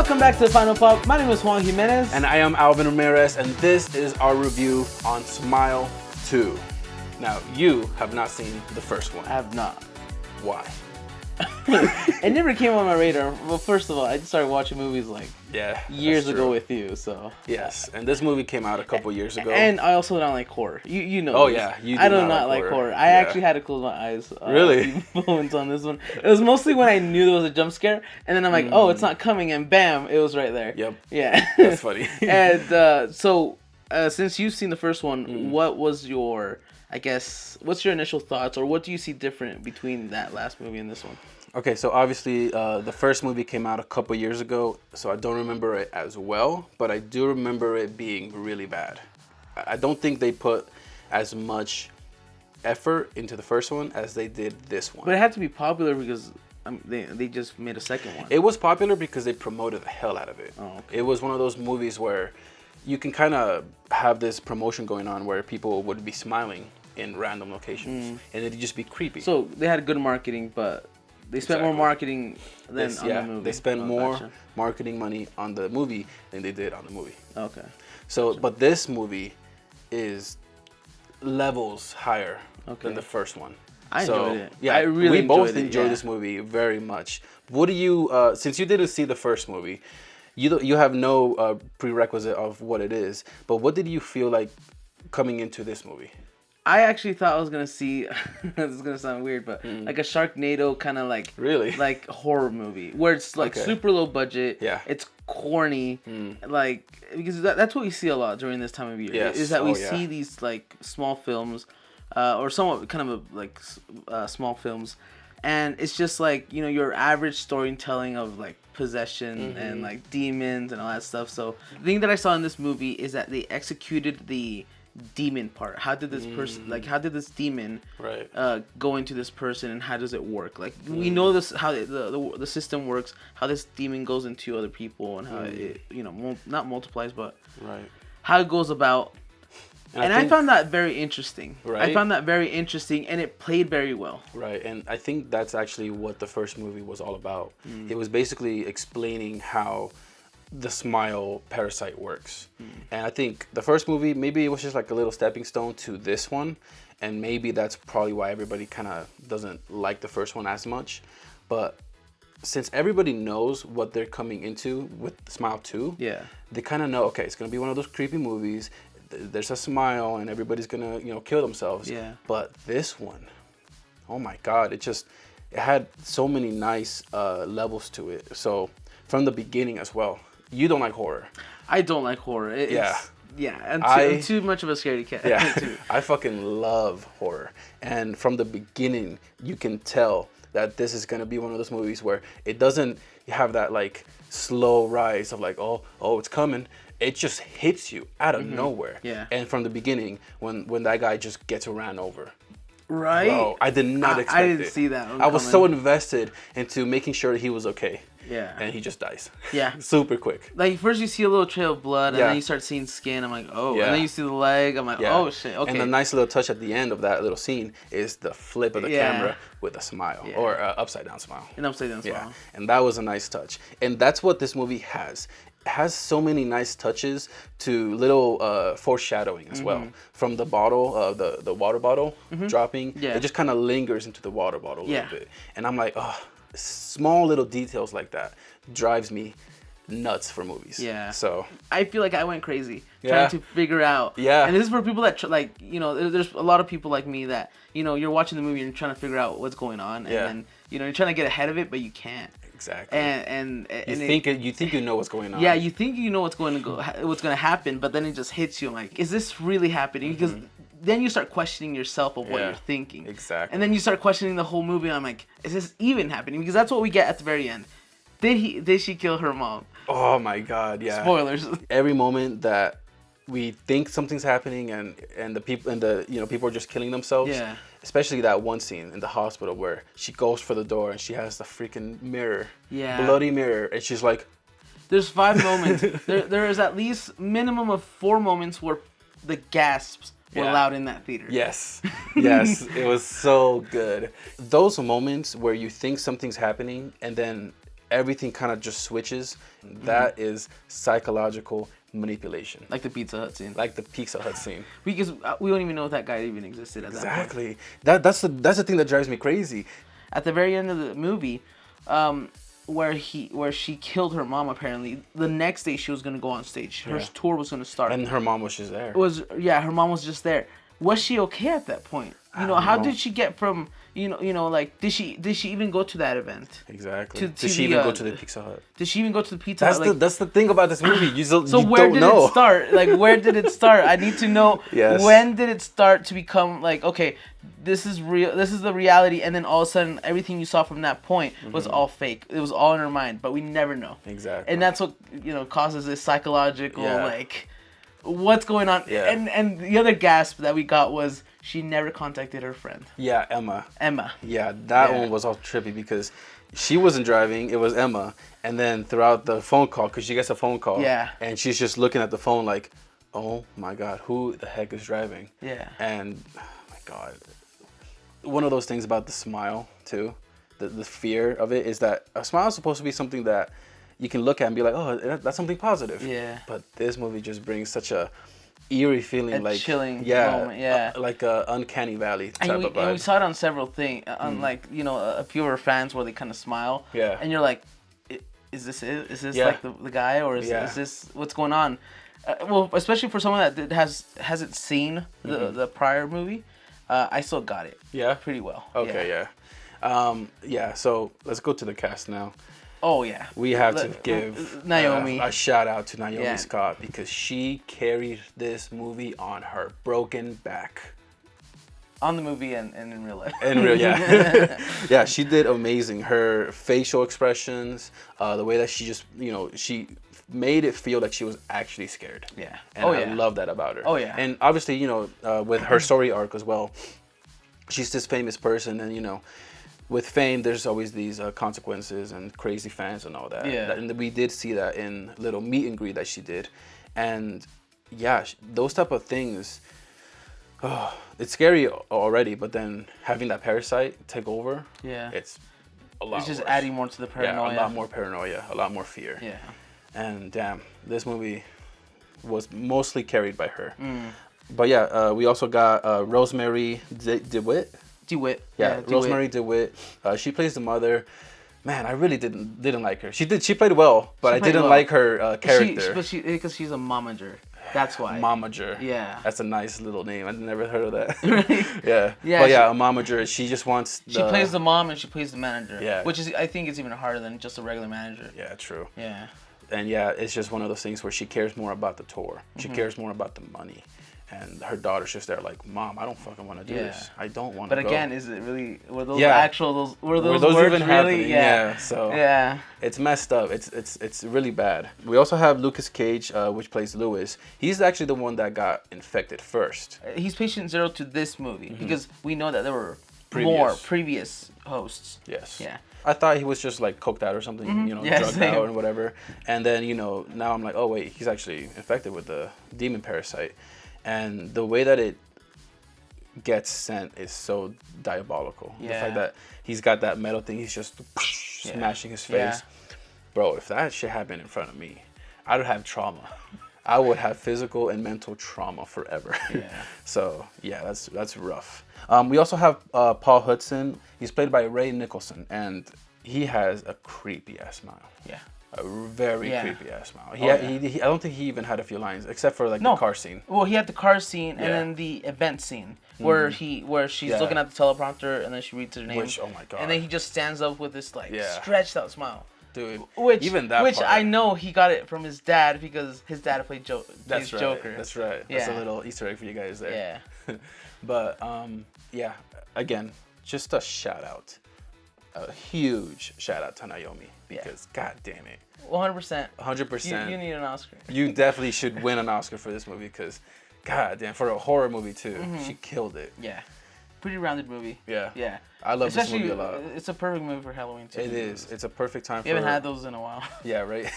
Welcome back to the Final Pop. My name is Juan Jimenez. And I am Alvin Ramirez, and this is our review on Smile 2. Now, you have not seen the first one. I have not. Why? It never came on my radar. Well, first of all, I just started watching movies like years ago with you, so. Yes, and this movie came out a couple years ago. And I also don't like horror. You know. Oh this. yeah, you do I do not like horror. I actually had to close my eyes. Really? Moments on this one. It was mostly when I knew there was a jump scare, and then I'm like, oh, it's not coming, and bam, it was right there. Yep. Yeah. That's funny. And so, since you've seen the first one, what was your, I guess, what's your initial thoughts, or what do you see different between that last movie and this one? Okay, so obviously the first movie came out a couple years ago, so I don't remember it as well, but I do remember it being really bad. I don't think they put as much effort into the first one as they did this one. But it had to be popular because they just made a second one. It was popular because they promoted the hell out of it. Oh, okay. It was one of those movies where you can kind of have this promotion going on where people would be smiling in random locations, and it'd just be creepy. So they had good marketing, but they spent more marketing than on the movie. They spent more marketing money on the movie than they did on the movie. Okay. So, but this movie is levels higher than the first one. I enjoyed it. Yeah, I really we both enjoyed enjoyed this movie very much. What do you, since you didn't see the first movie, you have no prerequisite of what it is, but what did you feel like coming into this movie? I actually thought I was gonna see. This is gonna sound weird, but like a Sharknado kind of like like horror movie where it's like super low budget. Yeah, it's corny, like because that's what we see a lot during this time of year. Yes. Is that we see these like small films, or somewhat kind of small films, and it's just like your average storytelling of like possession and like demons and all that stuff. So the thing that I saw in this movie is that they executed the demon part. How did this person how did this demon go into this person, and how does it work? Like we know this, how the system works, how this demon goes into other people, and how it not multiplies, but how it goes about. And I found that very interesting. I found that very interesting, and it played very well. Right, and I think that's actually what the first movie was all about. It was basically explaining how the smile parasite works. And I think the first movie, maybe it was just like a little stepping stone to this one, and maybe that's probably why everybody kind of doesn't like the first one as much. But since everybody knows what they're coming into with Smile 2, they kind of know, okay, it's gonna be one of those creepy movies. There's a smile and everybody's gonna kill themselves. But this one, oh my God, it had so many nice levels to it. So from the beginning as well. You don't like horror. I don't like horror. I'm too much of a scaredy cat. Yeah, I fucking love horror. And from the beginning, you can tell that this is gonna be one of those movies where it doesn't have that like slow rise of like, oh, it's coming. It just hits you out of nowhere. Yeah. And from the beginning, when that guy just gets ran over. Right. Bro, I did not expect it. I didn't see that one I was so invested into making sure that he was okay. Yeah. And he just dies. Yeah. Super quick. Like first you see a little trail of blood, and then you start seeing skin. I'm like, oh. And then you see the leg. I'm like, oh shit. Okay. And the nice little touch at the end of that little scene is the flip of the camera with a smile or upside down smile. An upside down smile. Yeah. And that was a nice touch. And that's what this movie has. It has so many nice touches to little foreshadowing as well. From the bottle, the water bottle dropping, it just kind of lingers into the water bottle a little bit. And I'm like, oh, small little details like that drives me nuts for movies. Yeah. So I feel like I went crazy trying to figure out. Yeah. And this is for people that there's a lot of people like me that you're watching the movie and you're trying to figure out what's going on, and then you're trying to get ahead of it, but you can't. Exactly. And you think you know what's going on. Yeah, you think you know what's going to happen, but then it just hits you. I'm like, is this really happening? Because then you start questioning yourself of what you're thinking. Exactly. And then you start questioning the whole movie. And I'm like, is this even happening? Because that's what we get at the very end. Did she kill her mom? Oh my God, yeah. Spoilers. Every moment that we think something's happening and the people people are just killing themselves. Yeah. Especially that one scene in the hospital where she goes for the door and she has the freaking mirror. Yeah. Bloody mirror, and she's like, there's 5 moments. There is at least minimum of 4 moments where the gasps were loud in that theater. Yes. Yes. It was so good. Those moments where you think something's happening and then everything kind of just switches. That is psychological manipulation. Like the Pizza Hut scene. Like the Pizza Hut scene. Because we don't even know if that guy even existed at that point. Exactly. That's the thing that drives me crazy. At the very end of the movie, where she killed her mom, apparently the next day she was gonna go on stage. Her tour was gonna start. And her mom was just there. Her mom was just there. Was she okay at that point? How did she get from like did she even go to that event? Exactly. Did she even go to the Pizza Hut? Did she even go to the Pizza Hut? That's the thing about this movie. You where did it start? Like, where did it start? I need to know. Yes. When did it start to become like, okay, this is real. This is the reality, and then all of a sudden, everything you saw from that point was all fake. It was all in her mind, but we never know. Exactly. And that's what causes this psychological like, what's going on? Yeah. And the other gasp that we got was she never contacted her friend. Yeah, Emma. Yeah, that one was all trippy because she wasn't driving. It was Emma. And then throughout the phone call, because she gets a phone call. Yeah. And she's just looking at the phone like, oh my God, who the heck is driving? Yeah. And, oh my God. One of those things about the smile, too, the fear of it, is that a smile is supposed to be something that you can look at and be like, oh, that's something positive. Yeah. But this movie just brings such a eerie feeling, like chilling moment, like a uncanny valley type of vibe. And we saw it on several things, on like a few of our fans where they kind of smile, and you're like, is this it? Is this like the guy, or is this what's going on? Well, especially for someone that hasn't seen the prior movie, I still got it. Yeah, pretty well. Okay, So let's go to the cast now. Oh yeah, we have to give Naomi a shout out to Naomi Scott because she carried this movie on her broken back. On the movie and in real life. In real, yeah, she did amazing. Her facial expressions, the way that she just she made it feel like she was actually scared. Yeah, and I love that about her. Oh yeah, and obviously with her story arc as well, she's this famous person, and with fame, there's always these consequences and crazy fans and all that. Yeah. And we did see that in little meet and greet that she did. And yeah, those type of things, it's scary already, but then having that parasite take over, it's a lot. It's just worse. Adding more to the paranoia. Yeah, a lot more paranoia, a lot more fear. Yeah. And damn, this movie was mostly carried by her. But yeah, we also got Rosemary DeWitt. Rosemary DeWitt. She plays the mother. Man, I really didn't like her. She played well, but I didn't like her character. Because she's a momager. That's why. Momager. Yeah. That's a nice little name. I've never heard of that. Really? Yeah. Yeah. But a momager. She just wants. She plays the mom and she plays the manager. Yeah. Which is, I think, it's even harder than just a regular manager. Yeah. True. Yeah. And it's just one of those things where she cares more about the tour. She cares more about the money. And her daughter's just there like, Mom, I don't fucking want to do this. I don't want to go. But again, is it really, were those words even really? happening? Yeah. So yeah. It's messed up. It's really bad. We also have Lucas Cage, which plays Lewis. He's actually the one that got infected first. He's patient zero to this movie because we know that there were previous hosts. Yes. Yeah. I thought he was just like coked out or something, drugged out and whatever. And then, now I'm like, oh wait, he's actually infected with the demon parasite. And the way that it gets sent is so diabolical. Yeah. The fact that he's got that metal thing, he's just smashing his face. Yeah. Bro, if that shit happened in front of me, I would have trauma. I would have physical and mental trauma forever. Yeah. So, yeah, that's rough. We also have Paul Hudson. He's played by Ray Nicholson, and he has a creepy-ass smile. Yeah. A very creepy ass smile. I don't think he even had a few lines except for the car scene. Well, he had the car scene and then the event scene where she's looking at the teleprompter and then she reads her name. Which, oh my God. And then he just stands up with this stretched out smile. Dude, which part. I know he got it from his dad because his dad played Joker. That's right. That's a little Easter egg for you guys there. Yeah. But again, just a shout out. A huge shout out to Naomi because God damn it. 100%. 100%. You need an Oscar. You definitely should win an Oscar for this movie because God damn, for a horror movie too, she killed it. Yeah. Pretty rounded movie. Yeah. Yeah. I love this movie a lot. It's a perfect movie for Halloween too. It is. It's a perfect time we haven't had those in a while. Yeah, right.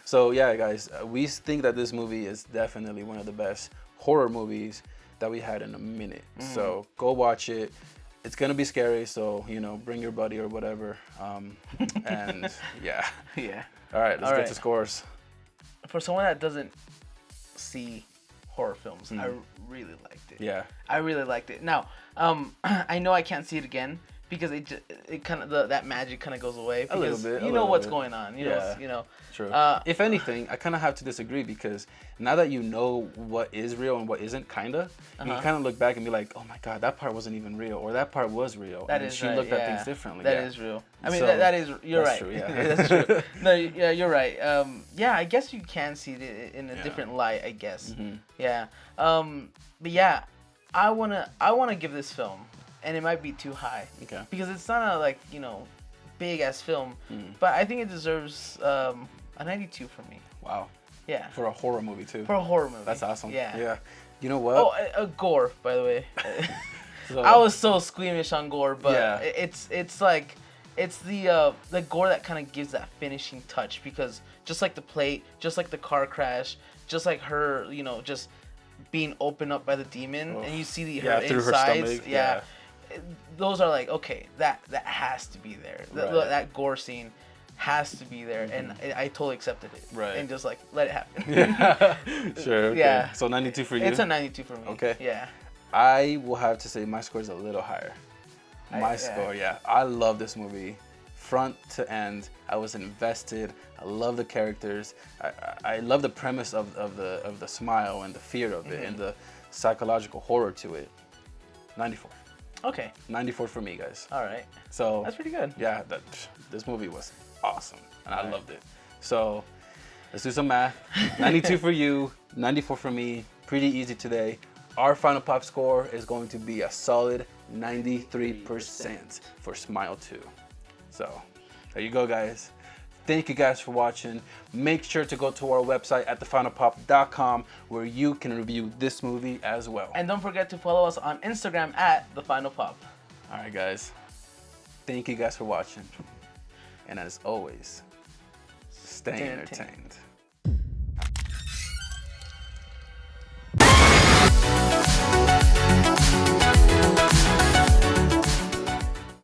So yeah, guys, we think that this movie is definitely one of the best horror movies that we had in a minute. So go watch it. It's gonna be scary, so bring your buddy or whatever. And yeah. Yeah. All right, let's get to scores. For someone that doesn't see horror films, I really liked it. Yeah. I really liked it. Now, I know I can't see it again because it kind of that magic kind of goes away because a little bit, you know what's going on. You know. True. If anything, I kind of have to disagree because now that you know what is real and what isn't, you kind of look back and be like, oh my God, that part wasn't even real, or that part was real. That and is she right, looked at things differently. That is real. I mean, So, that is, you're that's right. True, yeah. That's true. No, yeah, you're right. Yeah, I guess you can see it in a different light, I guess. Yeah. But yeah, I wanna give this film, and it might be too high. Okay. Because it's not a big ass film, but I think it deserves a 92 for me. Wow. Yeah. For a horror movie too. For a horror movie. That's awesome. Yeah. Yeah. You know what? Oh, a gore, by the way. So, I was so squeamish on gore, but Yeah. it's the gore that kind of gives that finishing touch, because just like the plate, just like the car crash, just like her, just being opened up by the demon, and you see her through her insides. stomach. Yeah. Those are like, okay, that has to be there. Right. That gore scene has to be there, and I totally accepted it. Right. And just like let it happen. Yeah. Sure. Okay. Yeah. So 92 for you. It's a 92 for me. Okay. Yeah. I will have to say my score is a little higher. Score, yeah. I love this movie, front to end. I was invested. I love the characters. I love the premise of the smile and the fear of it and the psychological horror to it. 94. Okay. 94 for me, guys. All right. So That's pretty good. Yeah, this movie was awesome, and I loved it. So let's do some math. 92 for you, 94 for me. Pretty easy today. Our final pop score is going to be a solid 93% for Smile 2. So there you go, guys. Thank you guys for watching. Make sure to go to our website at thefinalpop.com where you can review this movie as well. And don't forget to follow us on Instagram at The Final Pop. All right, guys. Thank you guys for watching. And as always, stay entertained.